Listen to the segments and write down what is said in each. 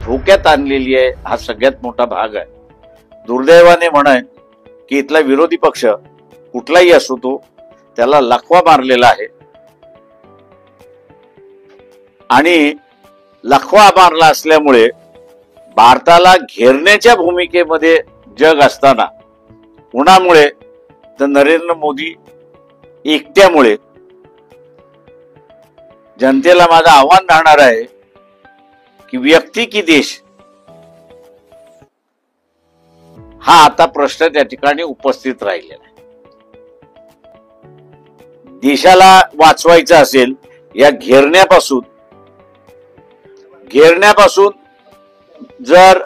धोक्यात आणलेली आहे हा सगळ्यात मोठा भाग आहे। दुर्दैवाने म्हणाय की इथला विरोधी पक्ष कुठलाही असो तो त्याला लखवा मारलेला आहे आणि लखवा मारला असल्यामुळे भारताला घेरण्याच्या भूमिकेमध्ये जग असताना कोणामुळे तर नरेंद्र मोदी एकट्यामुळे जनतेला माझं आव्हान राहणार आहे की व्यक्ती की देश हा आता प्रश्न त्या ठिकाणी उपस्थित राहिलेला आहे। देशाला वाचवायचं असेल या घेरण्यापासून जर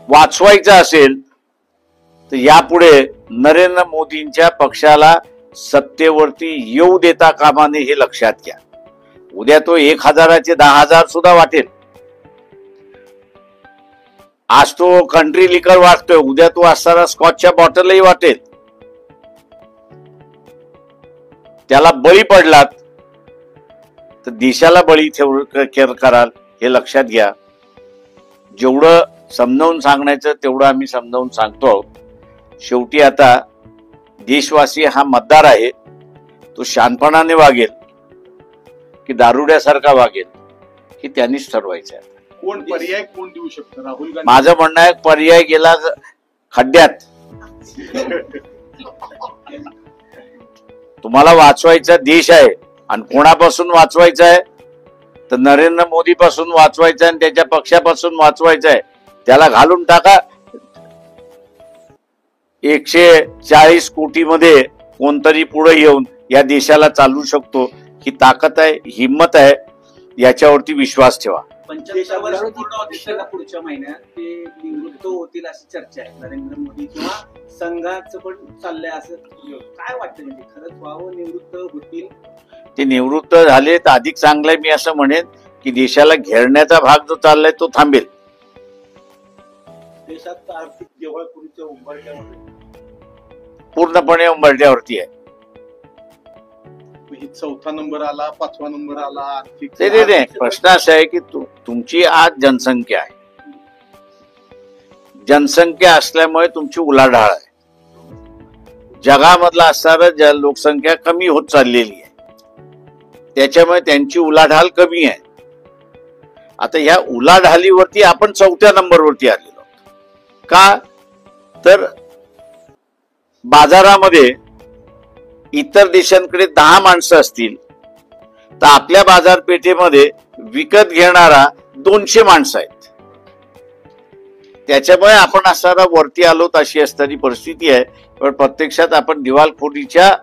वाचवायचं असेल तर यापुढे नरेंद्र मोदींच्या पक्षाला सत्तेवरती येऊ देता कामा नये हे लक्षात घ्या। उद्या तो 1000चे 10,000 सुद्धा वाटेल। आज तो कंट्री लिकर वाटतोय, उद्या तो असताना स्कॉचच्या बॉटलही वाटेल। त्याला बळी पडलात तर देशाला बळी कराल हे लक्षात घ्या। जेवढं समजावून सांगण्याचं तेवढं आम्ही समजावून सांगतो आहोत। शेवटी आता देशवासी हा मतदार आहे, तो शानपणाने वागेल की दारुड्यासारखा वागेल हे त्यांनीच ठरवायचं आहे। कोण पर्याय कोण देऊ शकतो? राहुल गांधी। माझं म्हणणं आहे पर्याय गेला खड्ड्यात। तुम्हाला वाचवायचा देश आहे आणि कोणापासून वाचवायचा आहे तर नरेंद्र मोदी पासून वाचवायचा आणि त्याच्या पक्षापासून वाचवायचा आहे। त्याला घालून टाका। 140 कोटी मध्ये कोणतरी पुढे येऊन या देशाला चालवू शकतो ही ताकद आहे, हिम्मत आहे, याच्यावरती विश्वास ठेवा। पुढच्या महिन्यात ते निवृत्त होतील अशी चर्चा आहे। नरेंद्र मोदी किंवा संघाचं पण चाललंय असं काय वाटतं? म्हणजे खरंच व्हावं, निवृत्त होतील? ते निवृत्त झाले तर अधिक चांगलंय। मी असं म्हणेन की देशाला घेरण्याचा भाग जो चाललाय तो थांबेल। देशात आर्थिक दिवाळखोरीच्या उंबरठ्यामध्ये पूर्णपणे उंबरठ्यावरती आहे। चौथा नंबर आला, 5वा नंबर आला आर्थिक। नाही, प्रश्न असा आहे की तुमची आज जनसंख्या आहे। जनसंख्या असल्यामुळे तुमची उलाढाल आहे। जगामधला असणारा लोकसंख्या कमी होत चाललेली आहे, त्याच्यामुळे त्यांची उलाढाल कमी आहे। आता ह्या उलाढालीवरती आपण 4थ्या नंबरवरती आलेलो आहोत। का तर बाजारामध्ये इतर देशांकडे 10 माणसं असतील तर आपल्या बाजारपेठेमध्ये विकत घेणारा 200 माणसं आहेत। त्याच्यामुळे आपण असणारा वरती आलोत अशी असणारी परिस्थिती आहे, पण प्रत्यक्षात आपण दिवाळखोरीच्या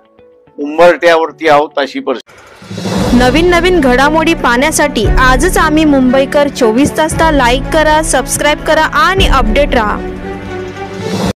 उंबरठ्यावरती आहोत अशी परिस्थिती। नवीन घडामोडी पाहण्यासाठी आजच आम्ही मुंबईकर 24 तासला लाईक करा, सबस्क्राईब करा आणि अपडेट रहा।